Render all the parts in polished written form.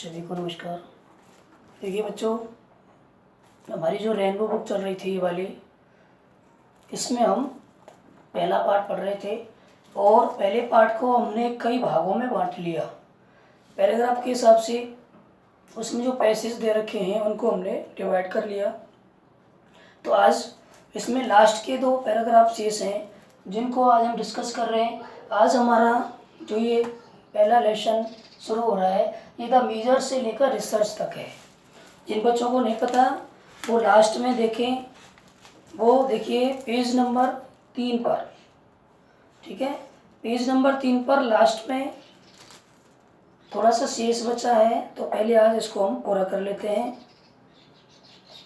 सभी को नमस्कार। देखिए बच्चों, हमारी जो रेनबो बुक चल रही थी ये वाली, इसमें हम पहला पार्ट पढ़ रहे थे और पहले पार्ट को हमने कई भागों में बांट लिया पैराग्राफ के हिसाब से। उसमें जो पैसेज दे रखे हैं उनको हमने डिवाइड कर लिया। तो आज इसमें लास्ट के दो पैराग्राफ शेष हैं जिनको आज हम डिस्कस कर रहे हैं। आज हमारा जो ये पहला लेसन शुरू हो रहा है ये द मेजर से लेकर रिसर्च तक है। जिन बच्चों को नहीं पता वो लास्ट में देखें, वो देखिए पेज नंबर 3 पर, ठीक है। पेज नंबर 3 पर लास्ट में थोड़ा सा शेष बचा है, तो पहले आज इसको हम पूरा कर लेते हैं।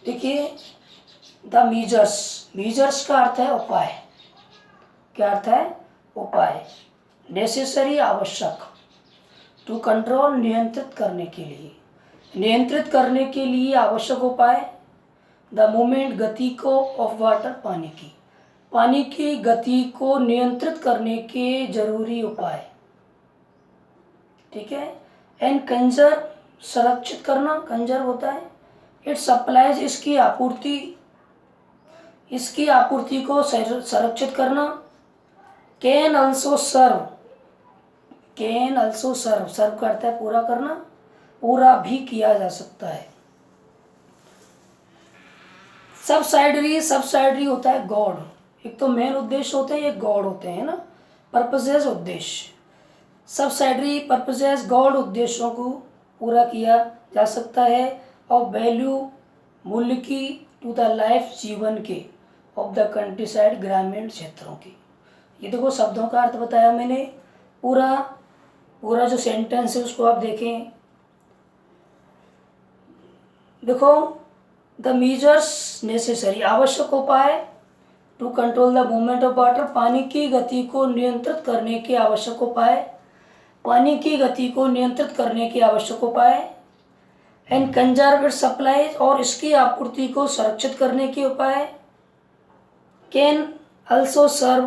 देखिए द मीजर्स का अर्थ है उपाय। क्या अर्थ है? उपाय। नेसेसरी आवश्यक, टू कंट्रोल नियंत्रित करने के लिए, नियंत्रित करने के लिए आवश्यक उपाय। द मूवमेंट गति को ऑफ वाटर, पानी की गति को नियंत्रित करने के जरूरी उपाय, ठीक है। एंड कंजर्व, संरक्षित करना, कंजर्व होता है। इट सप्लाइज, इसकी आपूर्ति को संरक्षित करना। कैन ऑल्सो सर्व, सर्व करता है पूरा करना, पूरा भी किया जा सकता है। सबसाइडरी होता है गॉड। एक तो मेन उद्देश्य होते हैं, एक गॉड होते हैं ना, पर्पसेस उद्देश्य। सबसाइडरी पर्पसेस गॉड उद्देश्यों को पूरा किया जा सकता है। और वैल्यू, मूल्य की, टू द लाइफ, जीवन के, ऑफ द कंट्री साइड, ग्रामीण क्षेत्रों की। ये देखो शब्दों का अर्थ बताया मैंने। पूरा जो सेंटेंस है उसको आप देखें। देखो द मेजर्स नेसेसरी, आवश्यक उपाय, to control the movement of water, पानी की गति को नियंत्रित करने के आवश्यक उपाय, पानी की गति को नियंत्रित करने के आवश्यक उपाय। एंड कंजर्व इट्स सप्लाईज, और इसकी आपूर्ति को संरक्षित करने के उपाय। कैन ऑल्सो सर्व,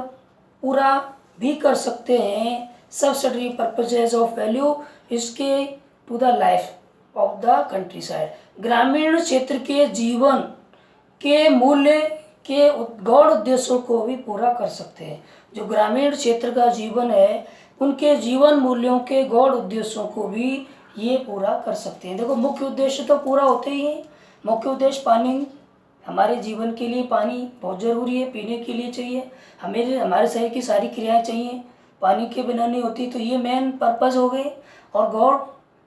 पूरा भी कर सकते हैं। सबसिडरी पर्पजेज ऑफ वैल्यू, इसके to the life of the countryside, ग्रामीण क्षेत्र के जीवन के मूल्य के गौण उद्देश्यों को भी पूरा कर सकते हैं। जो ग्रामीण क्षेत्र का जीवन है उनके जीवन मूल्यों के गौण उद्देश्यों को भी ये पूरा कर सकते हैं। देखो मुख्य उद्देश्य तो पूरा होते ही हैं। मुख्य उद्देश्य पानी, हमारे जीवन के लिए पानी बहुत ज़रूरी है, पीने के लिए चाहिए, हमारे शरीर की सारी क्रियाएं चाहिए, पानी के बिना नहीं होती। तो ये मेन पर्पज़ हो गए। और गौड़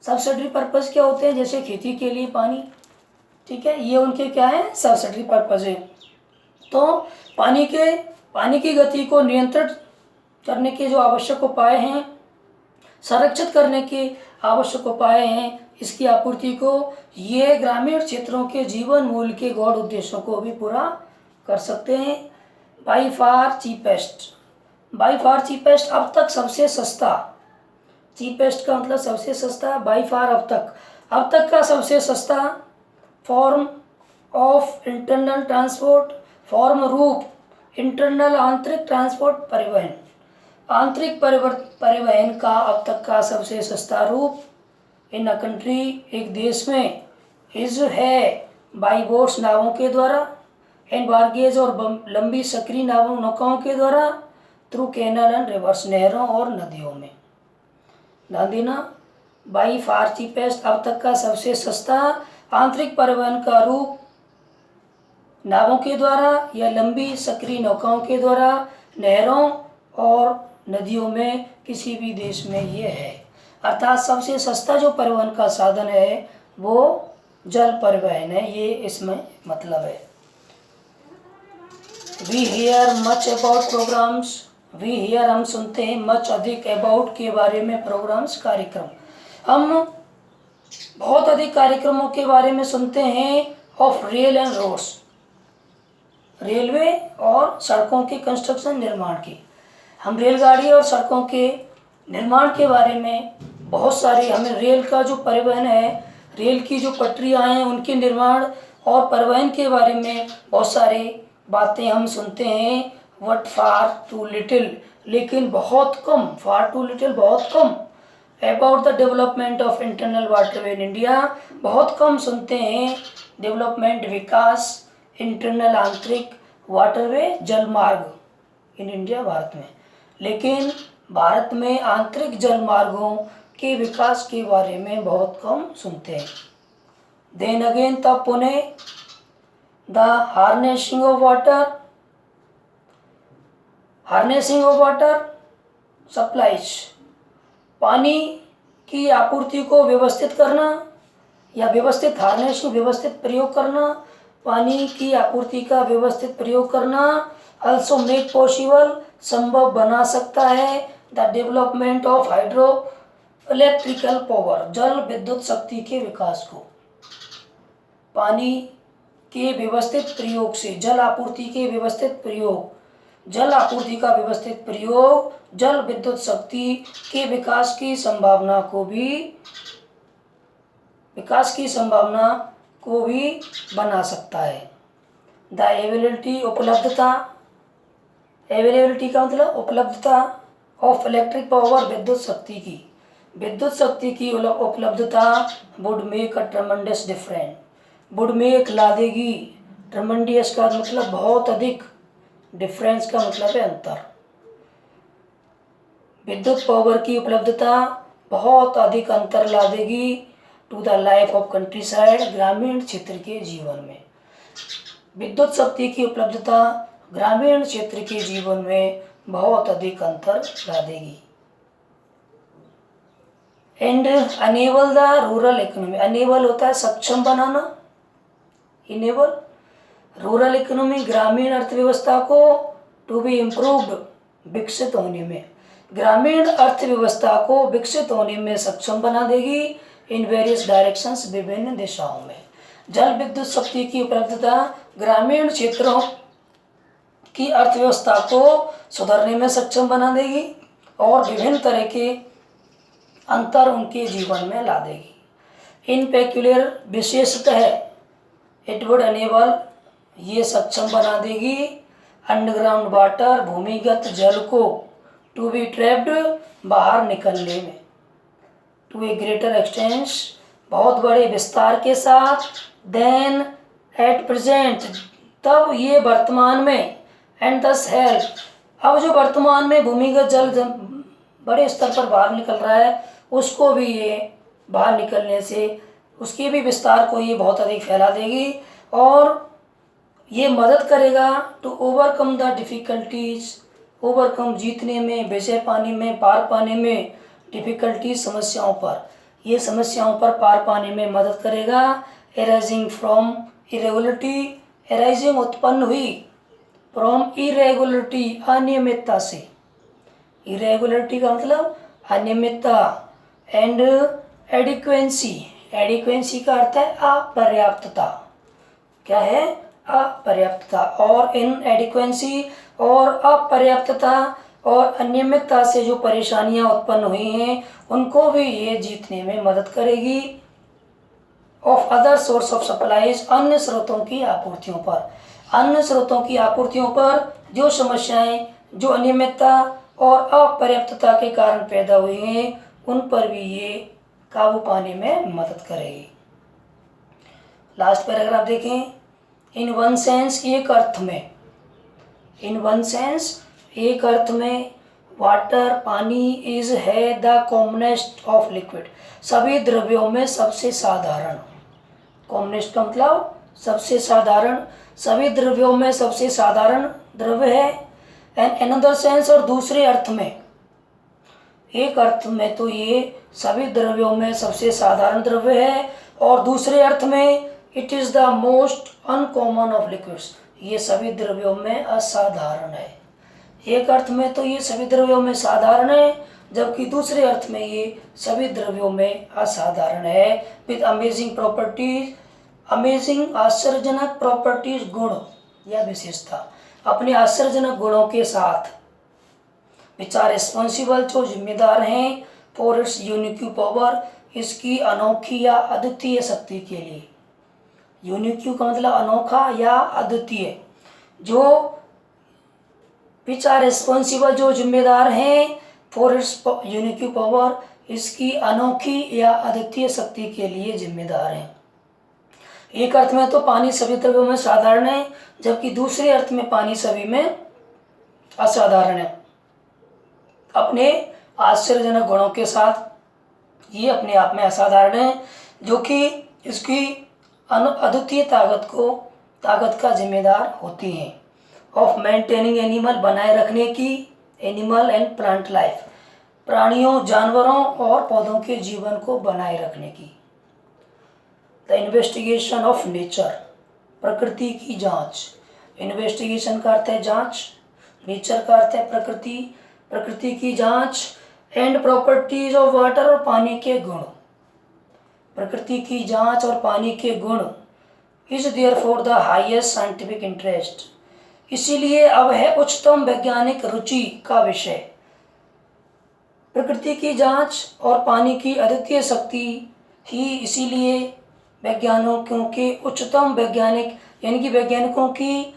सबसिडरी पर्पज़ क्या होते हैं? जैसे खेती के लिए पानी, ठीक है, ये उनके क्या है? सबसिडरी पर्पज़ है। तो पानी की गति को नियंत्रित करने के जो आवश्यक उपाय हैं, संरक्षित करने के आवश्यक उपाय हैं, इसकी आपूर्ति को ये ग्रामीण क्षेत्रों के जीवन मूल्य के गौण उद्देश्यों को भी पूरा कर सकते हैं। बाई फार चीपेस्ट, अब तक सबसे सस्ता। चीपेस्ट का मतलब सबसे सस्ता, बाई फार अब तक का सबसे सस्ता। Form of internal transport, form रूप, इंटरनल आंतरिक ट्रांसपोर्ट परिवहन, आंतरिक परिवहन का अब तक का सबसे सस्ता रूप। इन अ कंट्री, एक देश में, इज है, बाई बोट्स, नावों के द्वारा। एंड बारगेज, और लंबी सक्रिय नौकाओं के द्वारा। थ्रू कैनल एंड रिवर्स, नहरों और नदियों में। ध्यान देना, बाई फार चीपेस्ट, अब तक का सबसे सस्ता, आंतरिक परिवहन का रूप, नावों के द्वारा या लंबी सक्रिय नौकाओं के द्वारा, नहरों और नदियों में, किसी भी देश में ये है। अर्थात सबसे सस्ता जो परिवहन का साधन है वो जल परिवहन है, ये इसमें मतलब है। We hear much about programs, हम सुनते हैं, मच अधिक, अबाउट के बारे में, प्रोग्राम्स कार्यक्रम, हम बहुत अधिक कार्यक्रमों के बारे में सुनते हैं। Of rail and roads, railway और सड़कों के कंस्ट्रक्शन, निर्माण की, हम रेलगाड़ी और सड़कों के निर्माण के बारे में बहुत सारे, हमें रेल का जो परिवहन है, रेल की जो पटरियाँ हैं उनके निर्माण और परिवहन के बारे में बहुत सारी बातें हम सुनते हैं। वट फार टू लिटिल, लेकिन बहुत कम, फार टू लिटिल बहुत कम। About the development of internal waterway in India, बहुत कम सुनते हैं डेवलपमेंट, विकास, इंटरनल आंतरिक वाटरवे जल मार्ग इन इंडिया, भारत में। लेकिन भारत में आंतरिक जल मार्गों के विकास के बारे में बहुत कम सुनते हैं। देन अगेन, तब Pune, the harnessing of water supplies, पानी की आपूर्ति को व्यवस्थित करना या व्यवस्थित हार्नेसिंग, व्यवस्थित प्रयोग करना, पानी की आपूर्ति का व्यवस्थित प्रयोग करना, also मेक पॉसिबल, संभव बना सकता है, the development of hydro electrical power, जल विद्युत शक्ति के विकास को। पानी के व्यवस्थित प्रयोग से जल आपूर्ति के व्यवस्थित प्रयोग, जल आपूर्ति का व्यवस्थित प्रयोग जल विद्युत शक्ति के विकास की संभावना को भी बना सकता है। द एवेलेबिलिटी, उपलब्धता, एवेलेबिलिटी का मतलब उपलब्धता, ऑफ इलेक्ट्रिक पावर, विद्युत शक्ति की उपलब्धता, would make a tremendous difference, would make ला देगी, ट्रमेंडियस का मतलब बहुत अधिक, डिफरेंस का मतलब है अंतर। विद्युत पावर की उपलब्धता बहुत अधिक अंतर ला देगी to the life of countryside, ग्रामीण क्षेत्र के जीवन में। विद्युत शक्ति की उपलब्धता ग्रामीण क्षेत्र के जीवन में बहुत अधिक अंतर ला देगी। And enable the rural economy, enable होता है सक्षम बनाना, इनेबल रूरल इकोनॉमी, ग्रामीण अर्थव्यवस्था को, टू बी इम्प्रूव्ड, विकसित होने में, ग्रामीण अर्थव्यवस्था को विकसित होने में सक्षम बना देगी, इन वेरियस डायरेक्शंस, विभिन्न दिशाओं में। जल विद्युत शक्ति की उपलब्धता ग्रामीण क्षेत्रों की अर्थव्यवस्था को सुधारने में सक्षम बना देगी और विभिन्न तरह के अंतर उनके जीवन में ला देगी। इन पेक्यूलियर, विशेषतः, इट वुड अनेबल, ये सक्षम बना देगी, अंडरग्राउंड वाटर, भूमिगत जल को, टू बी ट्रैप्ड, बाहर निकलने में, टू ए ग्रेटर एक्सटेंस, बहुत बड़े विस्तार के साथ, देन एट प्रेजेंट, तब ये वर्तमान में, एंड दस हेल्प, अब जो वर्तमान में भूमिगत जल बड़े स्तर पर बाहर निकल रहा है, उसको भी ये बाहर निकलने से, उसके भी विस्तार को ये बहुत अधिक फैला देगी और ये मदद करेगा to overcome the difficulties, overcome, जीतने में, विजय पाने में, पार पाने में, डिफ़िकल्टी, समस्याओं पर, ये समस्याओं पर पार पाने में मदद करेगा। एराइजिंग फ्रॉम इरेगुलरिटी, एराइजिंग उत्पन्न हुई, फ्रॉम इरेगुलरिटी, अनियमितता से, इरेगुलरिटी का मतलब अनियमितता, एंड एडिक्वेंसी, एडिक्वेंसी का अर्थ है अपर्याप्तता, क्या है, अपर्याप्तता, और इन एडिक्वेंसी और अपर्याप्तता और अनियमितता से जो परेशानियां उत्पन्न हुई हैं उनको भी ये जीतने में मदद करेगी। Of other source of supplies, अन्य स्रोतों की आपूर्तियों पर, अन्य स्रोतों की आपूर्तियों पर जो समस्याएं, जो अनियमितता और अपर्याप्तता के कारण पैदा हुई हैं उन पर भी ये काबू पाने में मदद करेगी। लास्ट पैराग्राफ देखें। इन वन सेंस, एक अर्थ में, इन वन सेंस, एक अर्थ में, वाटर, पानी, इज, है, द कॉमनेस्ट ऑफ लिक्विड, सभी द्रव्यों में सबसे साधारण, कॉमनेस्ट का मतलब सबसे साधारण, सभी द्रव्यों में सबसे साधारण द्रव्य है। एंड अनदर सेंस, और दूसरे अर्थ में, एक अर्थ में तो ये सभी द्रव्यों में सबसे साधारण द्रव्य है और दूसरे अर्थ में it is the most uncommon of liquids, ये सभी द्रव्यों में असाधारण है। एक अर्थ में तो ये सभी द्रव्यों में साधारण है जबकि दूसरे अर्थ में ये सभी द्रव्यों में असाधारण है। विद अमेजिंग प्रॉपर्टीज, अमेजिंग, आश्चर्यजनक, प्रॉपर्टीज, गुण या विशेषता, अपने आश्चर्यजनक गुणों के साथ, विच आर रिस्पॉन्सिबल, जो जिम्मेदार हैं, फॉर इट्स यूनिक पावर, इसकी अनोखी या अद्वितीय शक्ति के लिए। यूनिक का मतलब अनोखा या अद्वितीय, जो विच आर रिस्पॉन्सिबल, जो जिम्मेदार हैं, फॉर इट्स यूनिक पावर, इसकी अनोखी या अद्वितीय शक्ति के लिए जिम्मेदार हैं। एक अर्थ में तो पानी सभी द्रव्यों में साधारण है, जबकि दूसरे अर्थ में पानी सभी में असाधारण है। अपने आश्चर्यजनक गुणों के साथ ये अपने आप में असाधारण है, जो कि इसकी अद्वितीय ताकत का जिम्मेदार होती हैं। ऑफ मेंटेनिंग एनिमल, बनाए रखने की, एनिमल एंड प्लांट लाइफ, प्राणियों, जानवरों और पौधों के जीवन को बनाए रखने की। द इन्वेस्टिगेशन ऑफ नेचर, प्रकृति की जांच। इन्वेस्टिगेशन का अर्थ है जांच, नेचर का अर्थ है प्रकृति, प्रकृति की जांच। एंड प्रॉपर्टीज ऑफ वाटर, और पानी के गुण। प्रकृति की जांच और पानी के गुण is therefore the highest scientific interest, इसीलिए अब है उच्चतम वैज्ञानिक रुचि का विषय। प्रकृति की जांच और पानी की अद्वितीय शक्ति ही इसीलिए वैज्ञानिकों के उच्चतम वैज्ञानिक यानी कि वैज्ञानिकों की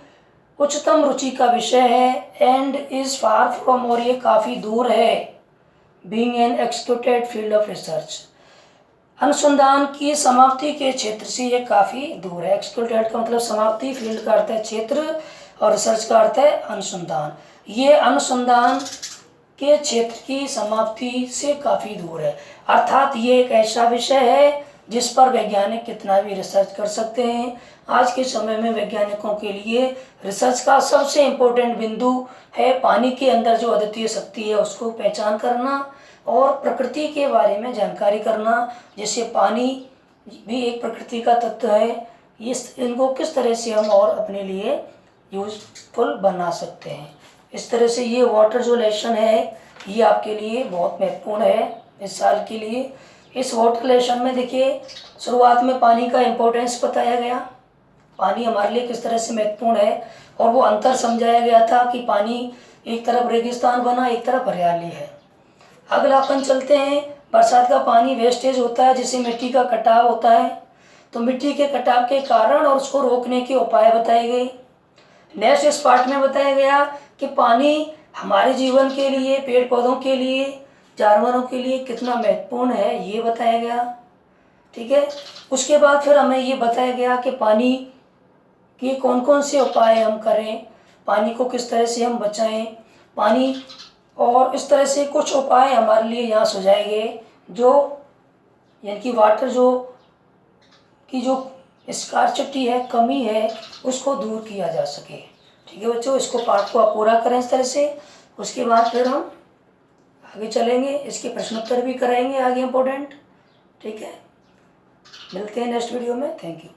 उच्चतम रुचि का विषय है। एंड इज फार फ्रॉम, और ये काफ़ी दूर है, being an excluded field of research, अनुसंधान की समाप्ति के क्षेत्र से ये काफ़ी दूर है। एक्सक्लूडेड का मतलब समाप्ति, फील्ड का अर्थ है क्षेत्र, और रिसर्च का अर्थ है अनुसंधान। ये अनुसंधान के क्षेत्र की समाप्ति से काफ़ी दूर है, अर्थात ये एक ऐसा विषय है जिस पर वैज्ञानिक कितना भी रिसर्च कर सकते हैं। आज के समय में वैज्ञानिकों के लिए रिसर्च का सबसे इम्पोर्टेंट बिंदु है पानी के अंदर जो अद्वितीय शक्ति है उसको पहचान करना और प्रकृति के बारे में जानकारी करना। जैसे पानी भी एक प्रकृति का तत्व है, इनको किस तरह से हम और अपने लिए यूजफुल बना सकते हैं। इस तरह से ये वाटर जो लेसन है ये आपके लिए बहुत महत्वपूर्ण है इस साल के लिए। इस वाटर लेसन में देखिए शुरुआत में पानी का इम्पोर्टेंस बताया गया, पानी हमारे लिए किस तरह से महत्वपूर्ण है, और वो अंतर समझाया गया था कि पानी एक तरफ रेगिस्तान बना, एक तरफ हरियाली है। अगला अपन चलते हैं, बरसात का पानी वेस्टेज होता है जिससे मिट्टी का कटाव होता है, तो मिट्टी के कटाव के कारण और उसको रोकने के उपाय बताए गए। नेक्स्ट इस पार्ट में बताया गया कि पानी हमारे जीवन के लिए, पेड़ पौधों के लिए, जानवरों के लिए कितना महत्वपूर्ण है ये बताया गया। ठीक है, उसके बाद फिर हमें ये बताया गया कि पानी के कौन कौन से उपाय हम करें, पानी को किस तरह से हम बचाएं, पानी, और इस तरह से कुछ उपाय हमारे लिए यहाँ सुझाए गए जो यानी कि वाटर जो स्कार्सिटी है, कमी है, उसको दूर किया जा सके। ठीक है बच्चों, इसको पाठ को आप पूरा करें इस तरह से, उसके बाद फिर हम आगे चलेंगे, इसके प्रश्नोत्तर भी कराएंगे आगे इम्पोर्टेंट। ठीक है, मिलते हैं नेक्स्ट वीडियो में। Thank you.